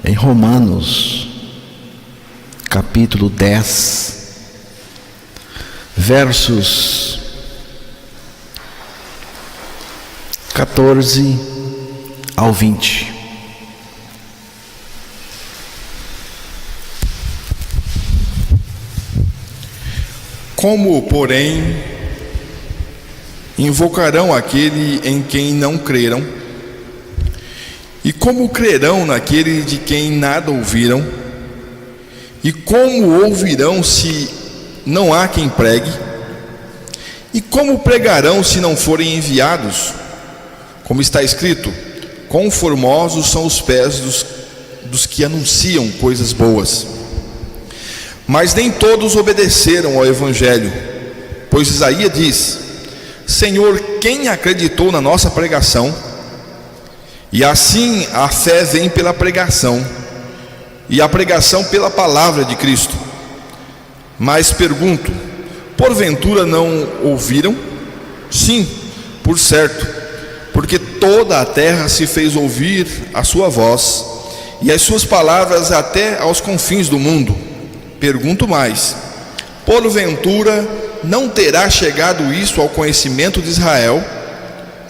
Em Romanos, capítulo 10, versos 14 ao 20. Como, porém, invocarão aquele em quem não creram? E como crerão naquele de quem nada ouviram? E como ouvirão se não há quem pregue? E como pregarão se não forem enviados? Como está escrito: quão formosos são os pés dos que anunciam coisas boas. Mas nem todos obedeceram ao Evangelho, pois Isaías diz: Senhor, quem acreditou na nossa pregação? E assim a fé vem pela pregação, e a pregação pela palavra de Cristo. Mas pergunto: porventura não ouviram? Sim, por certo, porque toda a terra se fez ouvir a sua voz, e as suas palavras até aos confins do mundo. Pergunto mais: porventura não terá chegado isso ao conhecimento de Israel?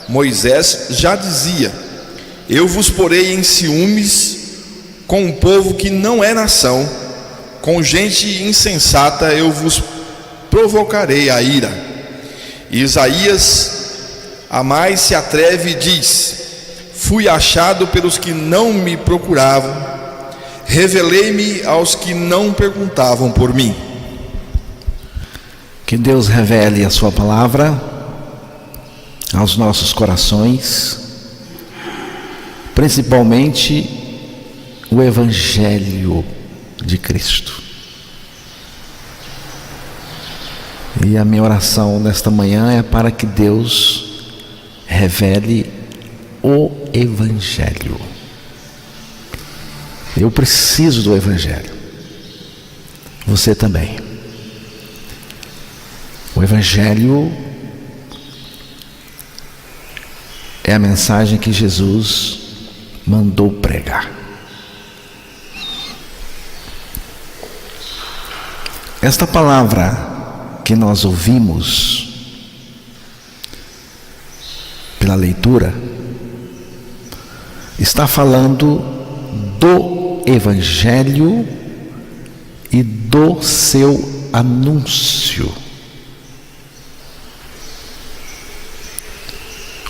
Moisés já dizia: eu vos porei em ciúmes com um povo que não é nação, com gente insensata eu vos provocarei a ira. E Isaías a mais se atreve e diz: fui achado pelos que não me procuravam, revelei-me aos que não perguntavam por mim. Que Deus revele a sua palavra aos nossos corações, principalmente o Evangelho de Cristo. E a minha oração nesta manhã é para que Deus revele o Evangelho. Eu preciso do Evangelho. Você também. O Evangelho é a mensagem que Jesus mandou pregar. Esta palavra que nós ouvimos pela leitura está falando do Evangelho e do seu anúncio.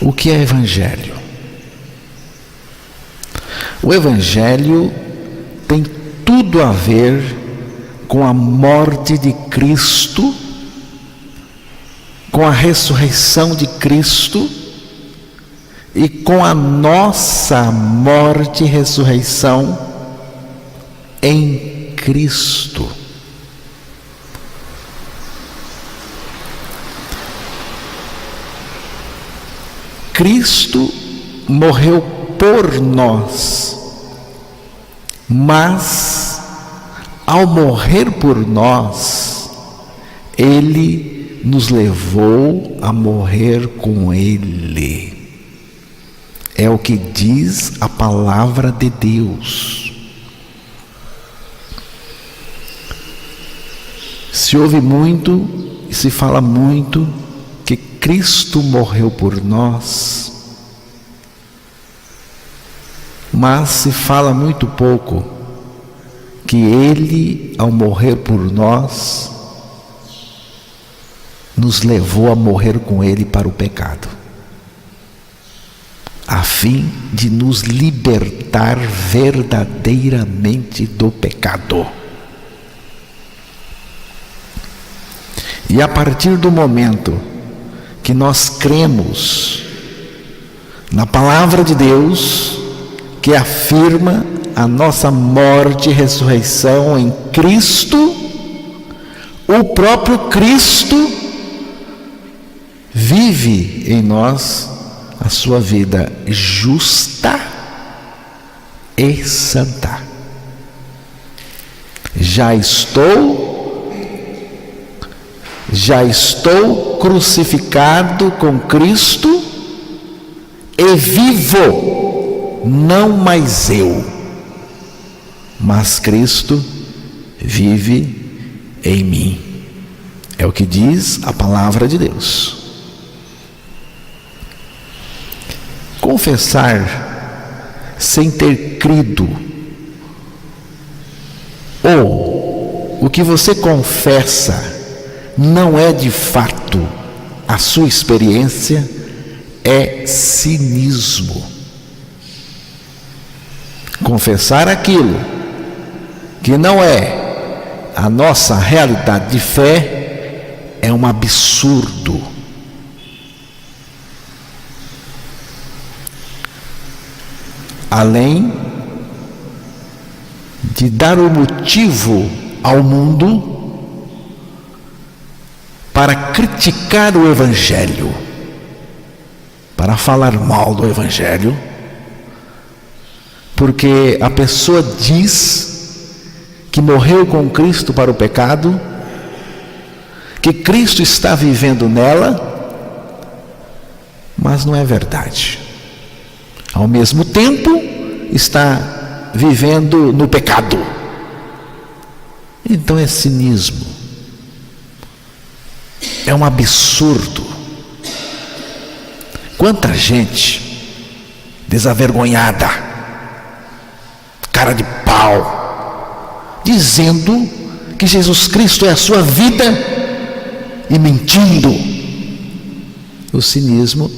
O que é Evangelho? O Evangelho tem tudo a ver com a morte de Cristo, com a ressurreição de Cristo e com a nossa morte e ressurreição em Cristo. Cristo morreu por nós, mas ao morrer por nós, Ele nos levou a morrer com Ele. É o que diz a palavra de Deus. Se ouve muito e se fala muito que Cristo morreu por nós, mas se fala muito pouco que Ele, ao morrer por nós, nos levou a morrer com Ele para o pecado, a fim de nos libertar verdadeiramente do pecado. E a partir do momento que nós cremos na palavra de Deus, que afirma a nossa morte e ressurreição em Cristo, o próprio Cristo vive em nós a sua vida justa e santa. Já estou crucificado com Cristo e vivo, não mais eu, mas Cristo vive em mim. É o que diz a palavra de Deus. Confessar sem ter crido, ou o que você confessa não é de fato a sua experiência, é cinismo. Confessar aquilo que não é a nossa realidade de fé é um absurdo. Além de dar o motivo ao mundo para criticar o Evangelho, para falar mal do Evangelho, porque a pessoa diz que morreu com Cristo para o pecado, que Cristo está vivendo nela, mas não é verdade. Ao mesmo tempo, está vivendo no pecado. Então é cinismo. É um absurdo. Quanta gente desavergonhada, cara de pau, dizendo que Jesus Cristo é a sua vida e mentindo. O cinismo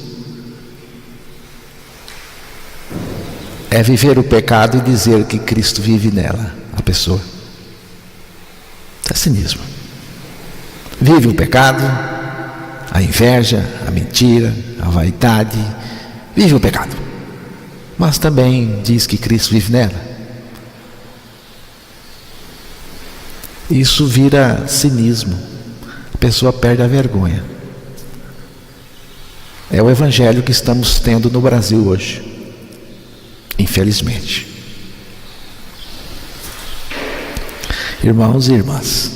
é viver o pecado e dizer que Cristo vive nela, a pessoa. É cinismo. Vive o pecado, a inveja, a mentira, a vaidade, vive o pecado, mas também diz que Cristo vive nela. Isso vira cinismo, a pessoa perde a vergonha. É o evangelho que estamos tendo no Brasil hoje, infelizmente. Irmãos e irmãs,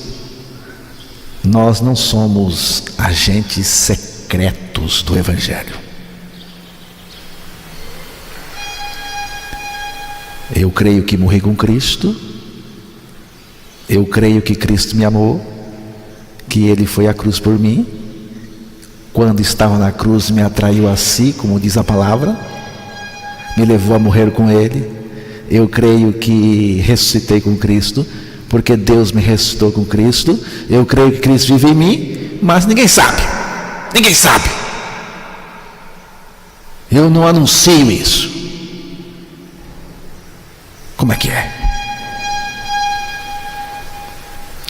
nós não somos agentes secretos do Evangelho. Eu creio que morri com Cristo, eu creio que Cristo me amou, que Ele foi à cruz por mim, quando estava na cruz me atraiu a si, como diz a palavra, me levou a morrer com Ele. Eu creio que ressuscitei com Cristo, porque Deus me ressuscitou com Cristo. Eu creio que Cristo vive em mim, mas ninguém sabe. Ninguém sabe. Eu não anuncio isso. Como é que é?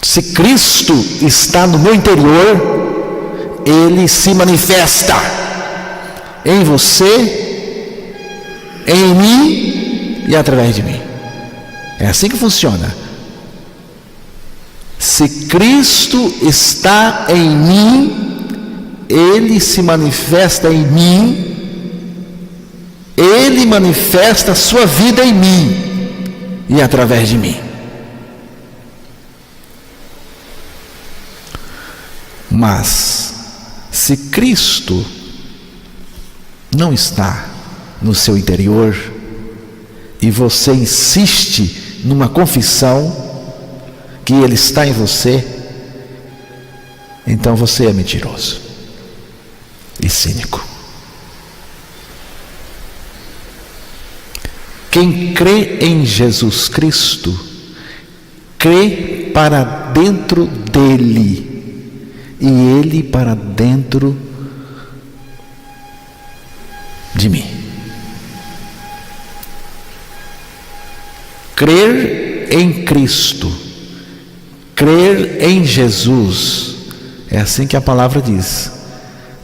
Se Cristo está no meu interior, Ele se manifesta em você, em mim e através de mim. É assim que funciona. Se Cristo está em mim, Ele se manifesta em mim, Ele manifesta a sua vida em mim e através de mim. Mas, se Cristo não está no seu interior e você insiste numa confissão que Ele está em você, então você é mentiroso e cínico. Quem crê em Jesus Cristo, crê para dentro dEle e Ele para dentro de mim. Crer em Cristo, crer em Jesus, é assim que a palavra diz.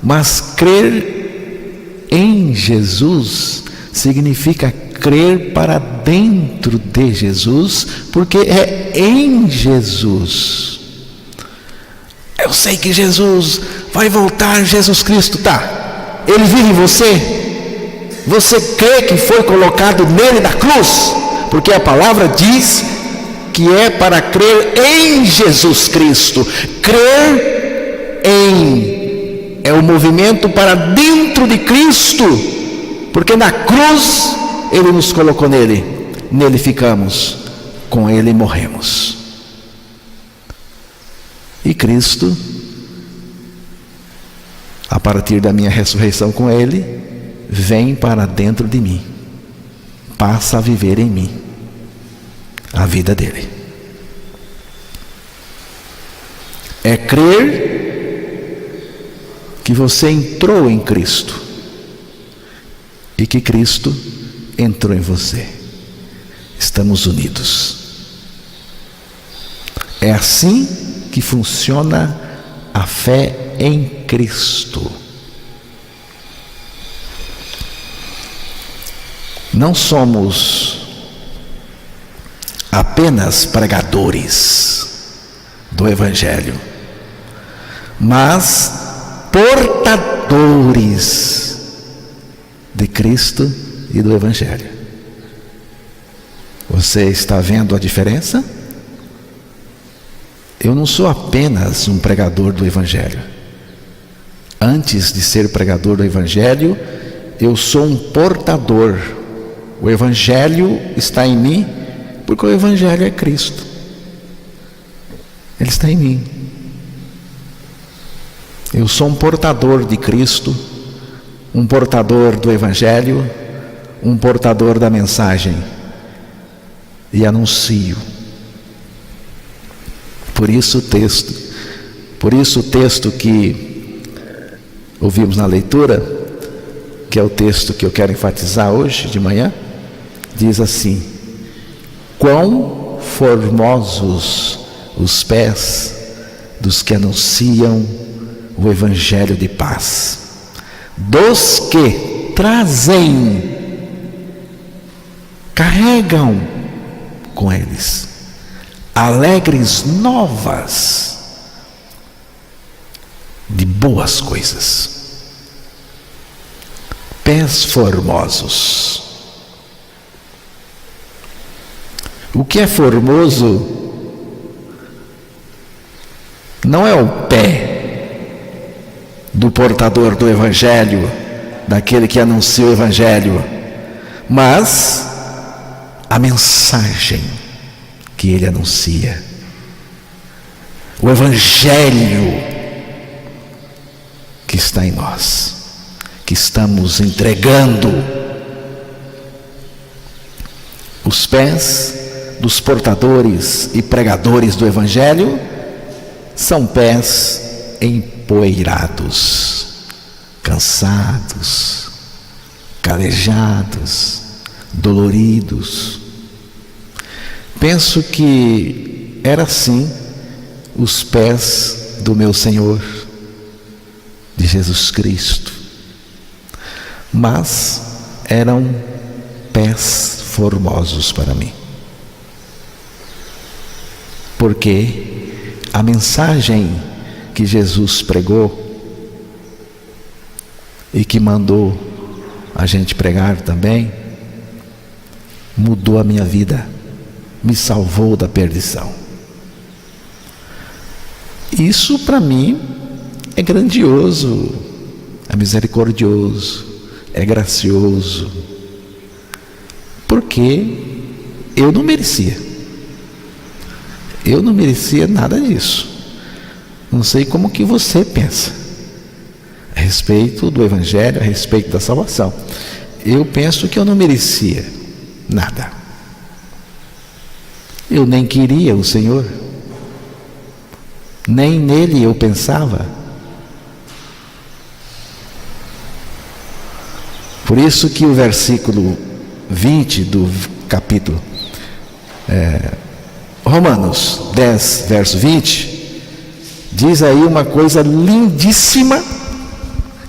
Mas crer em Jesus significa crer para dentro de Jesus, porque é em Jesus. Eu sei que Jesus vai voltar, Jesus Cristo, tá? Ele vive em você? Você crê que foi colocado nele na cruz? Porque a palavra diz que é para crer em Jesus Cristo. Crer em é o movimento para dentro de Cristo, porque na cruz Ele nos colocou nele, nele ficamos com Ele morremos. E Cristo, a partir da minha ressurreição com Ele, vem para dentro de mim, passa a viver em mim a vida dele. É crer que você entrou em Cristo e que Cristo entrou em você. Estamos unidos. É assim que funciona a fé em Cristo. Não somos apenas pregadores do Evangelho, mas portadores de Cristo e do Evangelho. Você está vendo a diferença? Eu não sou apenas um pregador do Evangelho. Antes de ser pregador do Evangelho, eu sou um portador. O Evangelho está em mim, porque o Evangelho é Cristo. Ele está em mim. Eu sou um portador de Cristo, um portador do Evangelho, um portador da mensagem. E anuncio. Por isso o texto que ouvimos na leitura, que é o texto que eu quero enfatizar hoje de manhã, diz assim: quão formosos os pés dos que anunciam o Evangelho de paz, dos que trazem, carregam com eles alegres novas de boas coisas. Pés formosos. O que é formoso não é o pé do portador do Evangelho, daquele que anuncia o Evangelho, mas a mensagem que ele anuncia, o Evangelho que está em nós, que estamos entregando. Os pés dos portadores e pregadores do Evangelho são pés empoeirados, cansados, calejados, doloridos. Penso que era assim os pés do meu Senhor, de Jesus Cristo, mas eram pés formosos para mim, porque a mensagem que Jesus pregou e que mandou a gente pregar também, mudou a minha vida, me salvou da perdição. Isso para mim é grandioso, é misericordioso, é gracioso, porque eu não merecia nada disso. Não sei como que você pensa a respeito do Evangelho, a respeito da salvação. Eu penso que eu não merecia nada. Eu nem queria o Senhor, nem nele eu pensava. Por isso que o versículo 20 do capítulo Romanos 10, verso 20, diz aí uma coisa lindíssima,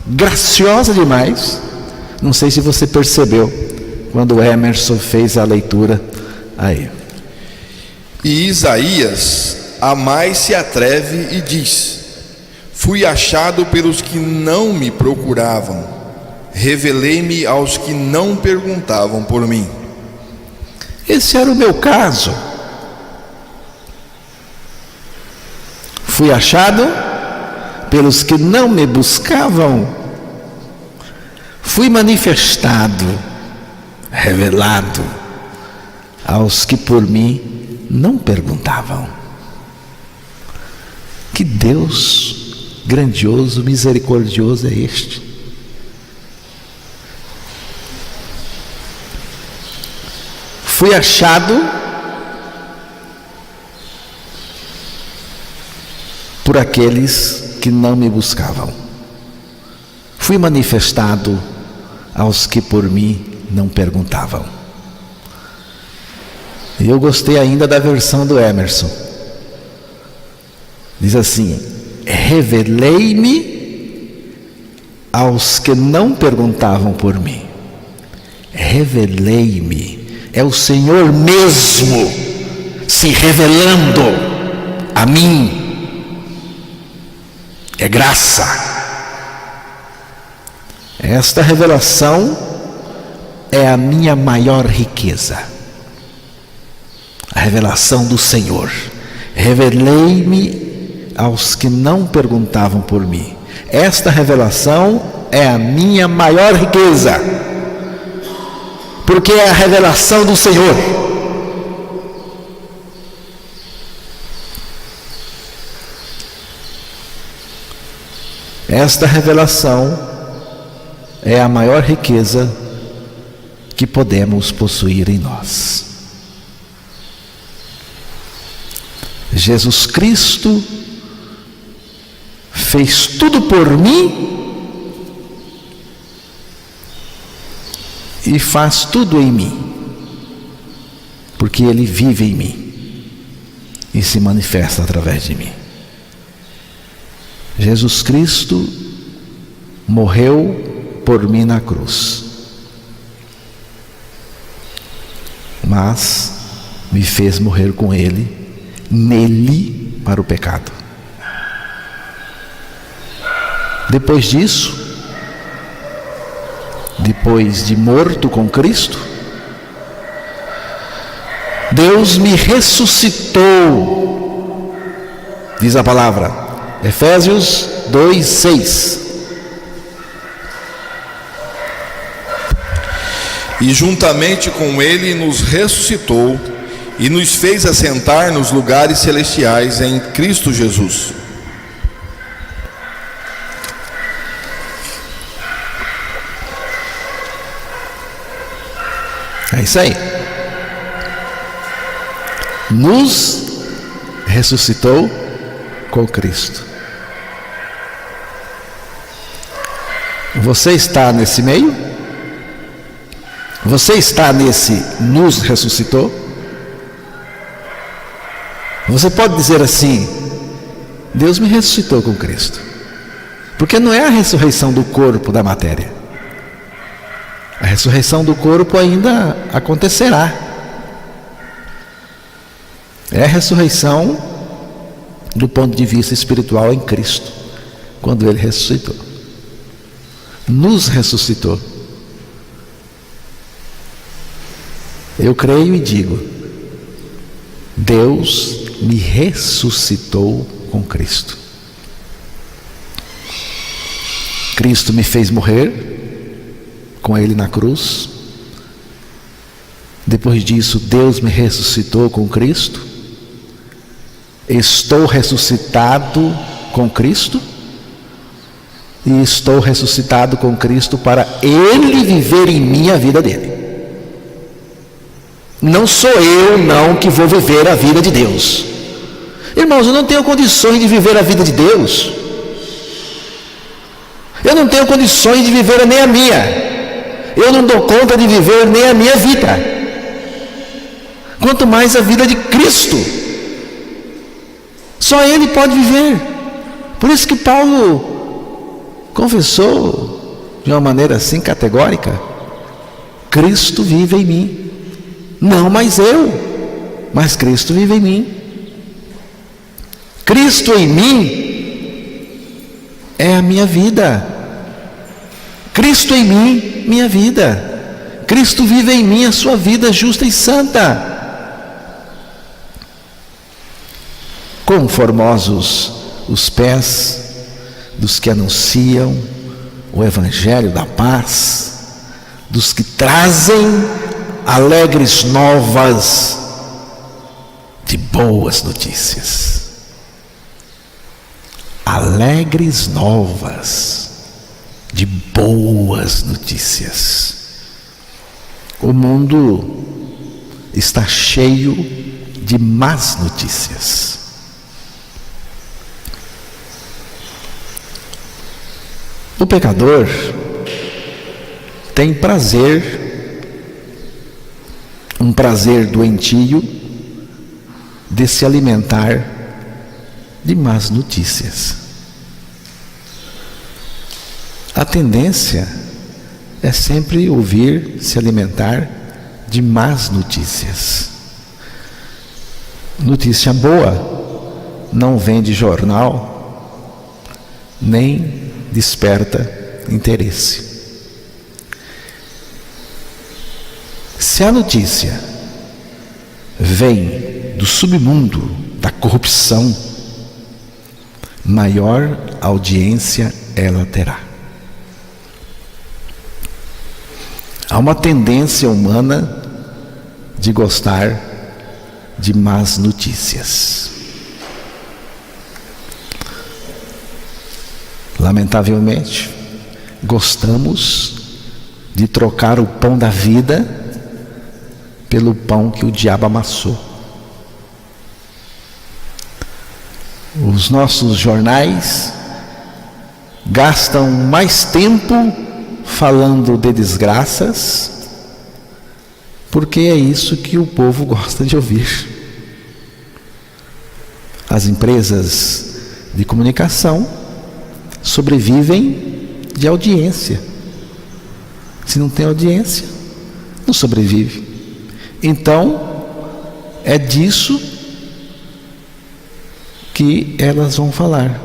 graciosa demais. Não sei se você percebeu quando o Emerson fez a leitura aí. E Isaías a mais se atreve e diz: fui achado pelos que não me procuravam, revelei-me aos que não perguntavam por mim. Esse era o meu caso. Fui achado pelos que não me buscavam. Fui manifestado, revelado aos que por mim não perguntavam. Que Deus grandioso, misericordioso é este? Fui achado por aqueles que não me buscavam. Fui manifestado aos que por mim não perguntavam. E eu gostei ainda da versão do Emerson. Diz assim: revelei-me aos que não perguntavam por mim. Revelei-me. É o Senhor mesmo se revelando a mim. É graça. Esta revelação é a minha maior riqueza. A revelação do Senhor. Revelei-me aos que não perguntavam por mim. Esta revelação é a minha maior riqueza, porque é a revelação do Senhor. Esta revelação é a maior riqueza que podemos possuir em nós. Jesus Cristo fez tudo por mim e faz tudo em mim, porque Ele vive em mim e se manifesta através de mim. Jesus Cristo morreu por mim na cruz, mas me fez morrer com Ele, nele, para o pecado. Depois disso, depois de morto com Cristo, Deus me ressuscitou, diz a palavra, Efésios 2:6. E juntamente com Ele nos ressuscitou e nos fez assentar nos lugares celestiais em Cristo Jesus. É isso aí. Nos ressuscitou com Cristo. Você está nesse meio? Você está nesse nos ressuscitou? Você pode dizer assim: Deus me ressuscitou com Cristo, porque não é a ressurreição do corpo da matéria. A ressurreição do corpo ainda acontecerá. É a ressurreição do ponto de vista espiritual em Cristo, quando Ele ressuscitou. Nos ressuscitou. Eu creio e digo: Deus me ressuscitou com Cristo. Cristo me fez morrer com Ele na cruz. Depois disso, Deus me ressuscitou com Cristo. Estou ressuscitado com Cristo. E estou ressuscitado com Cristo para Ele viver em mim a vida dele. Não sou eu não que vou viver a vida de Deus. Irmãos, eu não tenho condições de viver a vida de Deus. Eu não tenho condições de viver nem a minha. Eu não dou conta de viver nem a minha vida, quanto mais a vida de Cristo. Só Ele pode viver. Por isso que Paulo confessou de uma maneira assim categórica: Cristo vive em mim. Não mais eu, mas Cristo vive em mim. Cristo em mim é a minha vida. Cristo em mim, minha vida. Cristo vive em mim a sua vida justa e santa. Quão formosos os pés dos que anunciam o Evangelho da paz, dos que trazem alegres novas boas notícias, alegres novas de boas notícias. O mundo está cheio de más notícias. O pecador tem um prazer doentio de se alimentar de más notícias. A tendência é sempre ouvir, se alimentar de más notícias. Notícia boa não vem de jornal, nem desperta interesse. Se a notícia vem do submundo da corrupção, maior audiência ela terá. Há uma tendência humana de gostar de más notícias. Lamentavelmente, gostamos de trocar o pão da vida pelo pão que o diabo amassou. Os nossos jornais gastam mais tempo falando de desgraças, porque é isso que o povo gosta de ouvir. As empresas de comunicação sobrevivem de audiência. Se não tem audiência, não sobrevive. Então, é disso que elas vão falar,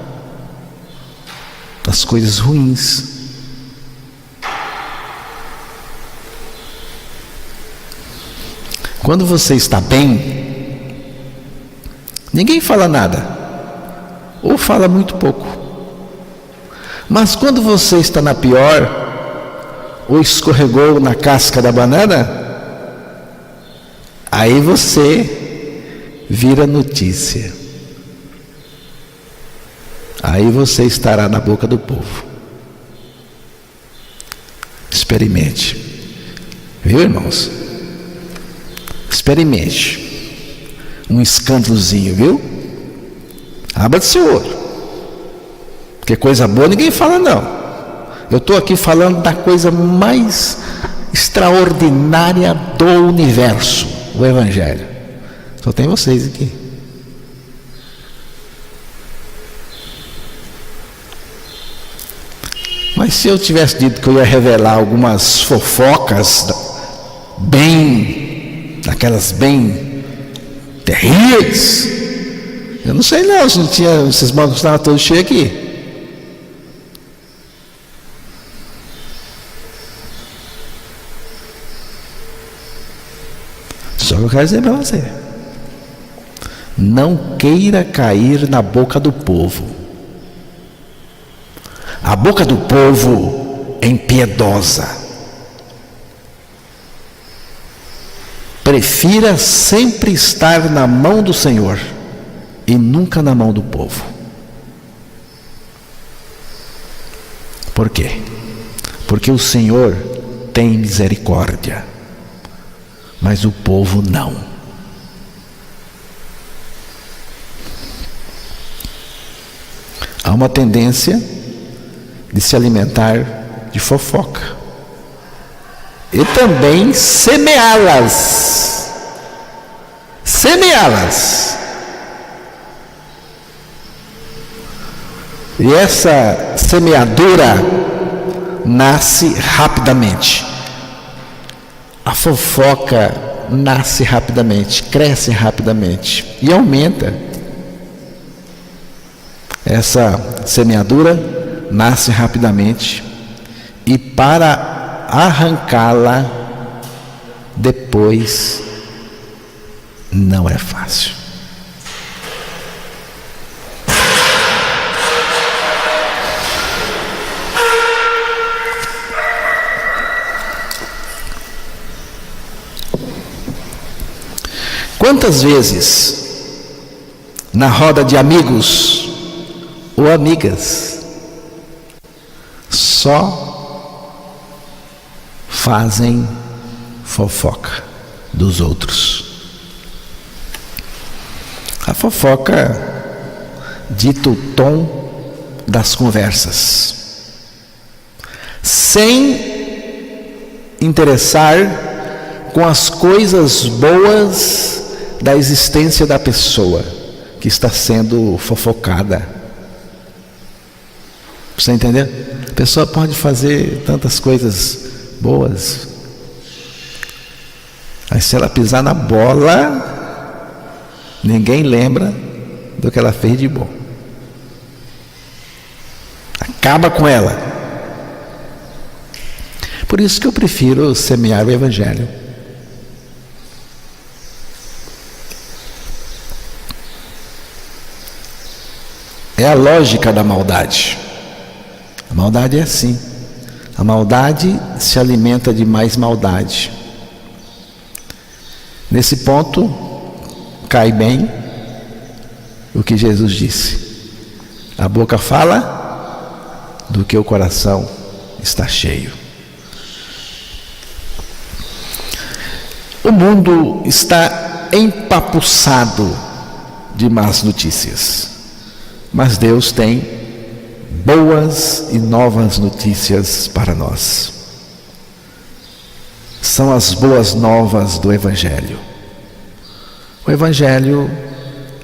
das coisas ruins. Quando você está bem, ninguém fala nada, ou fala muito pouco. Mas quando você está na pior, ou escorregou na casca da banana, aí você vira notícia. Aí você estará na boca do povo. Experimente. Viu, irmãos? Experimente. Um escândalozinho, viu? Abra seu olho. Porque coisa boa ninguém fala, não. Eu estou aqui falando da coisa mais extraordinária do universo, o Evangelho. Só tem vocês aqui. Mas se eu tivesse dito que eu ia revelar algumas fofocas daquelas bem terríveis, eu não sei não, se não tinha, esses bancos estavam todos cheios aqui. Só que eu quero dizer para você, não queira cair na boca do povo. A boca do povo é impiedosa. Prefira sempre estar na mão do Senhor e nunca na mão do povo. Por quê? Porque o Senhor tem misericórdia, mas o povo não. Há uma tendência de se alimentar de fofoca e também semeá-las. E essa semeadura nasce rapidamente. A fofoca nasce rapidamente, cresce rapidamente e aumenta. Essa semeadura nasce rapidamente e para arrancá-la depois não é fácil. Quantas vezes na roda de amigos ou amigas, só fazem fofoca dos outros. A fofoca dita o tom das conversas, sem interessar com as coisas boas da existência da pessoa que está sendo fofocada. Você entendeu? A pessoa pode fazer tantas coisas boas, mas se ela pisar na bola, ninguém lembra do que ela fez de bom. Acaba com ela. Por isso que eu prefiro semear o Evangelho. É a lógica da maldade. A maldade é assim. A maldade se alimenta de mais maldade. Nesse ponto, cai bem o que Jesus disse: a boca fala do que o coração está cheio. O mundo está empapuçado de más notícias, mas Deus tem boas e novas notícias para nós. São as boas novas do Evangelho. O Evangelho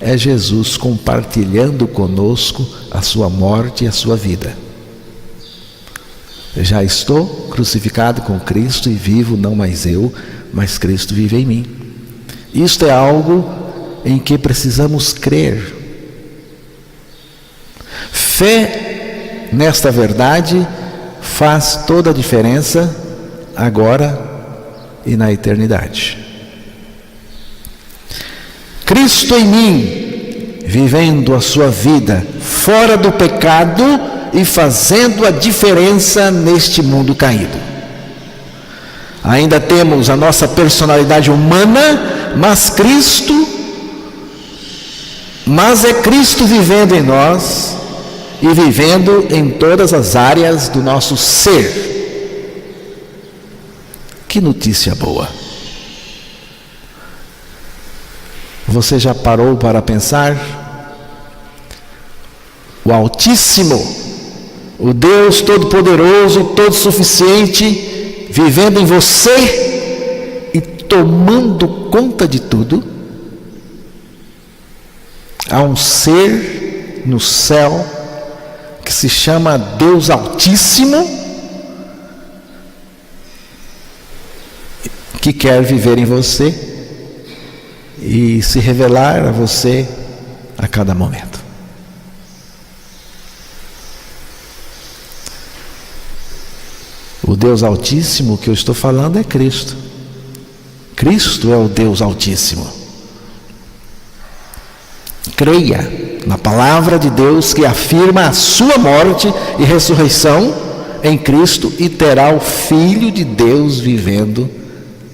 é Jesus compartilhando conosco a sua morte e a sua vida. Já estou crucificado com Cristo e vivo não mais eu, mas Cristo vive em mim. Isto é algo em que precisamos crer. Fé nesta verdade faz toda a diferença agora e na eternidade. Cristo em mim, vivendo a sua vida fora do pecado e fazendo a diferença neste mundo caído. Ainda temos a nossa personalidade humana, mas é Cristo vivendo em nós e vivendo em todas as áreas do nosso ser. Que notícia boa! Você já parou para pensar? O Altíssimo, o Deus Todo-Poderoso e Todo-Suficiente, vivendo em você e tomando conta de tudo. Há um ser no céu que se chama Deus Altíssimo, que quer viver em você e se revelar a você a cada momento. O Deus Altíssimo que eu estou falando é Cristo. Cristo é o Deus Altíssimo. Creia na palavra de Deus que afirma a sua morte e ressurreição em Cristo e terá o Filho de Deus vivendo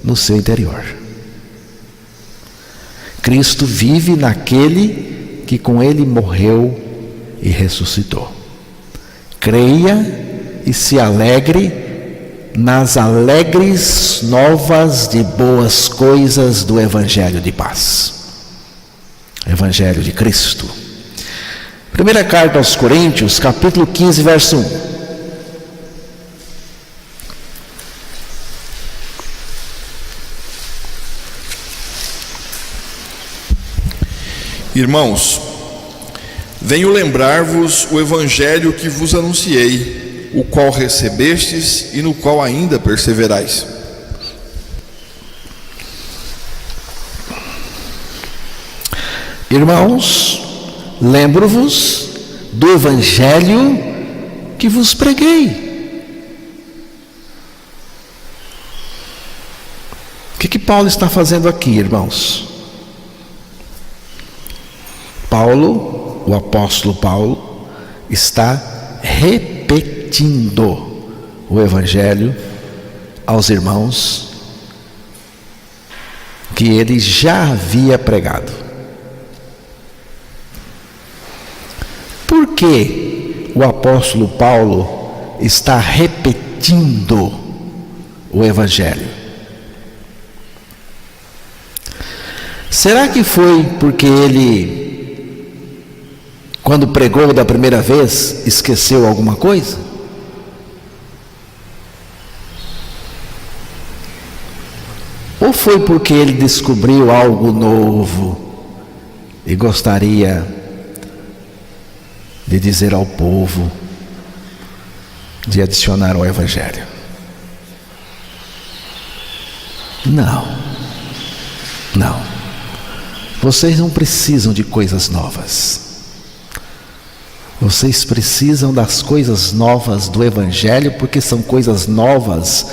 no seu interior. Cristo vive naquele que com ele morreu e ressuscitou. Creia e se alegre nas alegres novas de boas coisas do Evangelho de paz. Evangelho de Cristo. Primeira carta aos Coríntios, capítulo 15, verso 1. Irmãos, venho lembrar-vos o Evangelho que vos anunciei, o qual recebestes e no qual ainda perseverais. Irmãos, lembro-vos do Evangelho que vos preguei. O que Paulo está fazendo aqui, irmãos? Paulo, o apóstolo Paulo, está repetindo o Evangelho aos irmãos que ele já havia pregado. por que o apóstolo Paulo está repetindo o Evangelho? Será que foi porque ele, quando pregou da primeira vez, esqueceu alguma coisa? Ou foi porque ele descobriu algo novo e gostaria de dizer ao povo, de adicionar ao Evangelho? Não. Vocês não precisam de coisas novas. Vocês precisam das coisas novas do Evangelho, porque são coisas novas,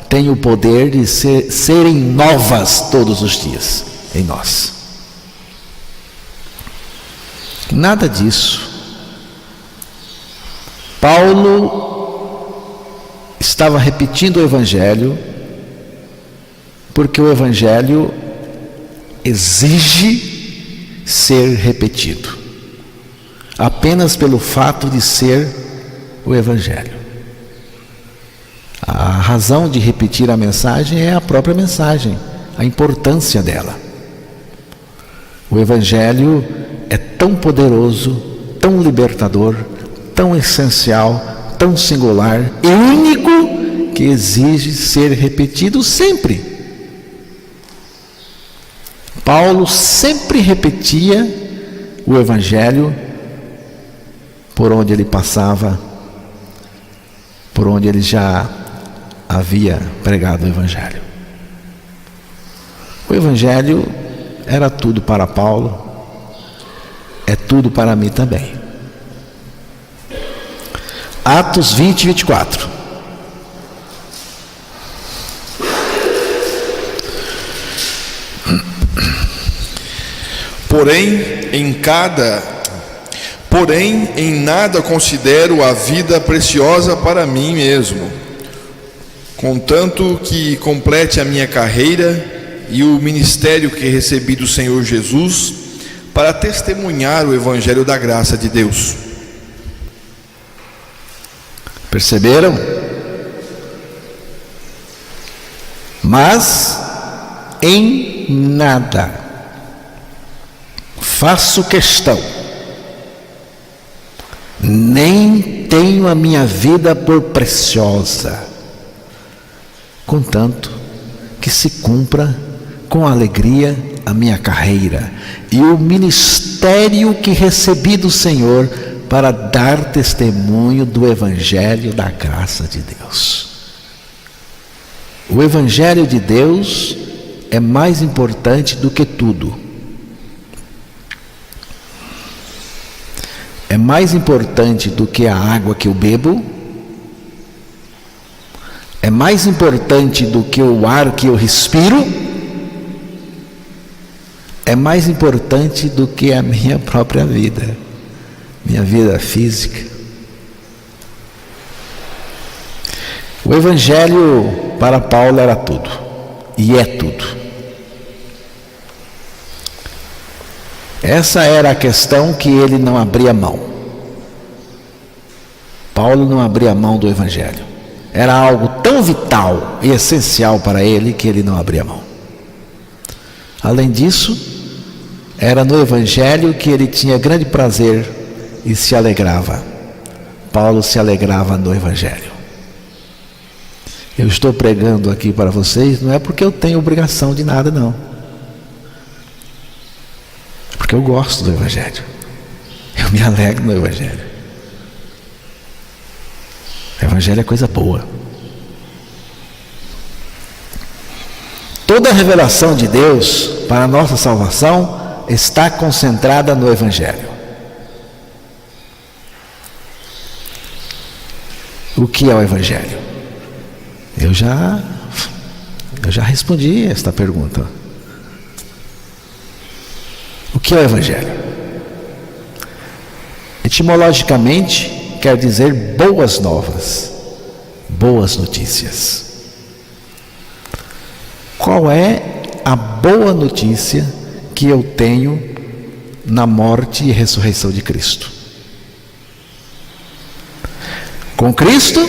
têm o poder de serem novas todos os dias em nós. Nada disso. Paulo estava repetindo o Evangelho, porque o Evangelho exige ser repetido, apenas pelo fato de ser o Evangelho. A razão de repetir a mensagem é a própria mensagem, a importância dela. O Evangelho é tão poderoso, tão libertador, tão essencial, tão singular e único, que exige ser repetido sempre. Paulo sempre repetia o Evangelho por onde ele passava, por onde ele já havia pregado o Evangelho. O Evangelho era tudo para Paulo, é tudo para mim também. Atos 20, 24. Porém, em nada considero a vida preciosa para mim mesmo, contanto que complete a minha carreira e o ministério que recebi do Senhor Jesus, para testemunhar o Evangelho da graça de Deus. Perceberam? Mas em nada faço questão, nem tenho a minha vida por preciosa, contanto que se cumpra com alegria a minha carreira e o ministério que recebi do Senhor, para dar testemunho do Evangelho da graça de Deus. O Evangelho de Deus é mais importante do que tudo. É mais importante do que a água que eu bebo, é mais importante do que o ar que eu respiro, é mais importante do que a minha própria vida, minha vida física. O Evangelho para Paulo era tudo, e é tudo. Essa era a questão que ele não abria mão. Paulo não abria mão do Evangelho. Era algo tão vital e essencial para ele que ele não abria mão. Além disso, era no Evangelho que ele tinha grande prazer e se alegrava. Paulo se alegrava no Evangelho. Eu estou pregando aqui para vocês, não é porque eu tenho obrigação de nada, não. Porque eu gosto do Evangelho. Eu me alegro no Evangelho. O Evangelho é coisa boa. Toda a revelação de Deus para a nossa salvação está concentrada no Evangelho. O que é o Evangelho? Eu já respondi esta pergunta. O que é o Evangelho? Etimologicamente, quer dizer boas novas, boas notícias. Qual é a boa notícia que eu tenho na morte e ressurreição de Cristo? Com Cristo,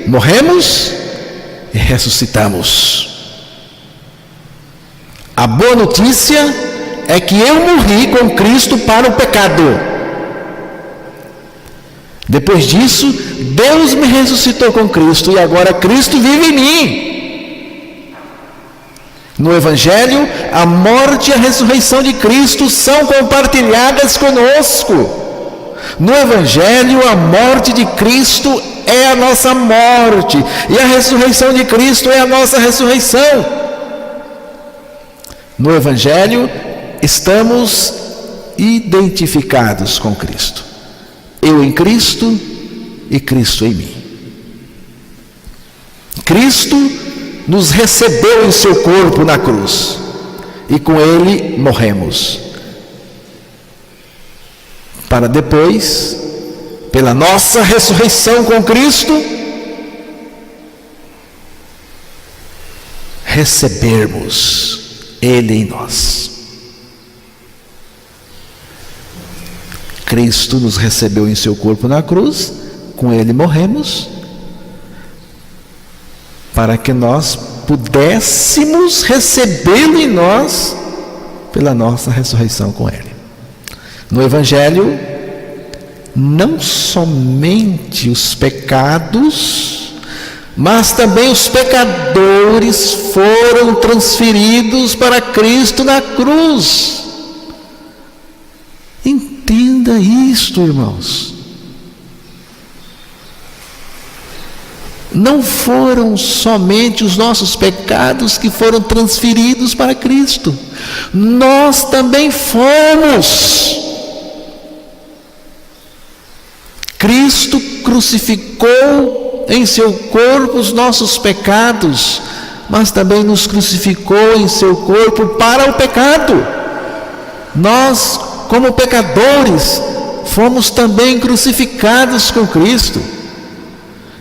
morremos e ressuscitamos. A boa notícia é que eu morri com Cristo para o pecado. Depois disso, Deus me ressuscitou com Cristo e agora Cristo vive em mim. No Evangelho, a morte e a ressurreição de Cristo são compartilhadas conosco. No Evangelho, a morte de Cristo é a nossa morte e a ressurreição de Cristo é a nossa ressurreição. No Evangelho, estamos identificados com Cristo. Eu em Cristo e Cristo em mim. Cristo nos recebeu em seu corpo na cruz e com ele morremos. Para depois, pela nossa ressurreição com Cristo, recebermos Ele em nós. Cristo nos recebeu em seu corpo na cruz, com Ele morremos, para que nós pudéssemos recebê-lo em nós pela nossa ressurreição com Ele. No Evangelho, não somente os pecados, mas também os pecadores foram transferidos para Cristo na cruz. Entenda isto, irmãos. Não foram somente os nossos pecados que foram transferidos para Cristo. Nós também fomos. Cristo crucificou em seu corpo os nossos pecados, mas também nos crucificou em seu corpo para o pecado. Nós, como pecadores, fomos também crucificados com Cristo.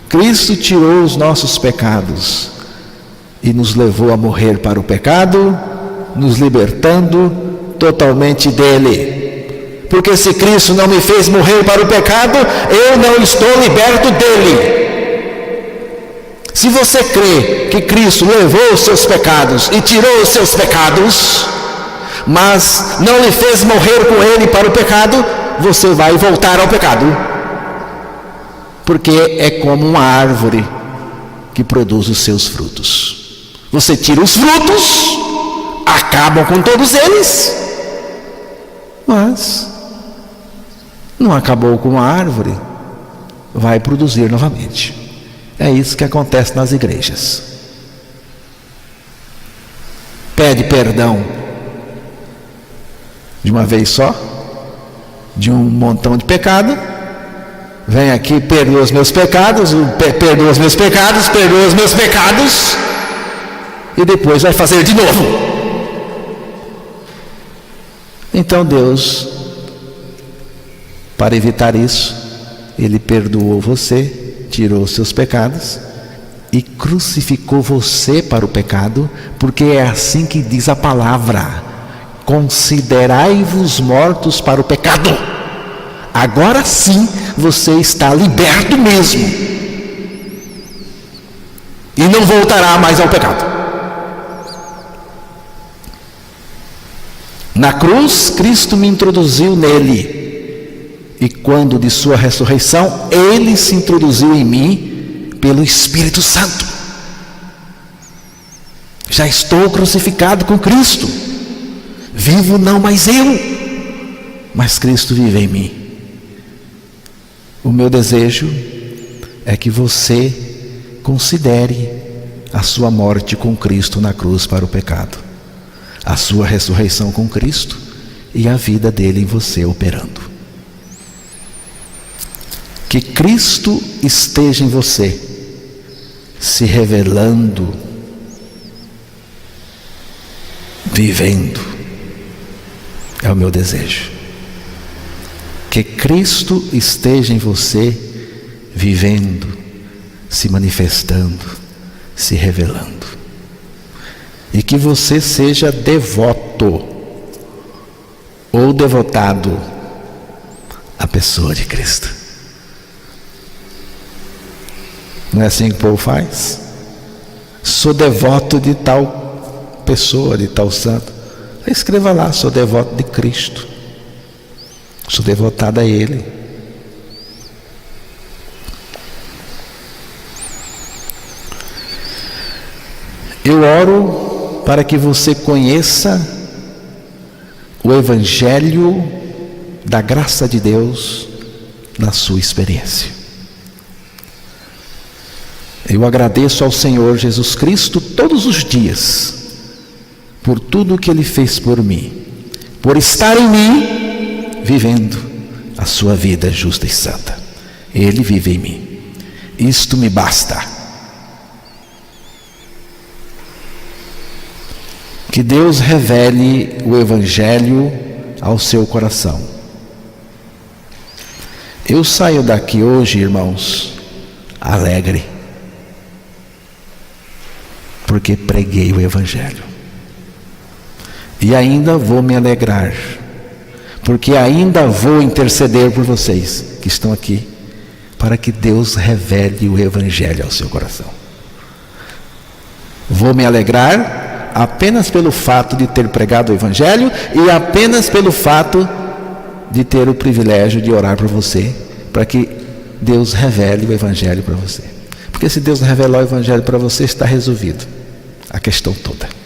Cristo tirou os nossos pecados e nos levou a morrer para o pecado, nos libertando totalmente dele. Porque se Cristo não me fez morrer para o pecado, eu não estou liberto dele. Se você crê que Cristo levou os seus pecados e tirou os seus pecados, mas não lhe fez morrer com ele para o pecado, você vai voltar ao pecado. Porque é como uma árvore que produz os seus frutos. Você tira os frutos, acabam com todos eles, mas não acabou com a árvore, vai produzir novamente. É isso que acontece nas igrejas. Pede perdão de uma vez só, de um montão de pecado. Vem aqui, perdoa os meus pecados, perdoa os meus pecados, perdoa os meus pecados, e depois vai fazer de novo. Então Deus, para evitar isso, Ele perdoou você, tirou os seus pecados e crucificou você para o pecado, porque é assim que diz a palavra: considerai-vos mortos para o pecado. Agora sim você está liberto mesmo e não voltará mais ao pecado. Na cruz, Cristo me introduziu nele, e quando de sua ressurreição, Ele se introduziu em mim pelo Espírito Santo. Já estou crucificado com Cristo. Vivo não mais eu, mas Cristo vive em mim. O meu desejo é que você considere a sua morte com Cristo na cruz para o pecado, a sua ressurreição com Cristo e a vida dele em você operando. Que Cristo esteja em você, se revelando, vivendo, é o meu desejo. Que Cristo esteja em você, vivendo, se manifestando, se revelando. E que você seja devoto ou devotado à pessoa de Cristo. Não é assim que o povo faz? Sou devoto de tal pessoa, de tal santo. Escreva lá, sou devoto de Cristo. Sou devotado a Ele. Eu oro para que você conheça o Evangelho da graça de Deus na sua experiência. Eu agradeço ao Senhor Jesus Cristo todos os dias por tudo que Ele fez por mim, por estar em mim, vivendo a sua vida justa e santa. Ele vive em mim. Isto me basta. Que Deus revele o Evangelho ao seu coração. Eu saio daqui hoje, irmãos, alegre, porque preguei o Evangelho. E ainda vou me alegrar, porque ainda vou interceder por vocês que estão aqui, para que Deus revele o Evangelho ao seu coração. Vou me alegrar apenas pelo fato de ter pregado o Evangelho e apenas pelo fato de ter o privilégio de orar por você, para que Deus revele o Evangelho para você. Porque se Deus revelar o Evangelho para você, está resolvido a questão toda.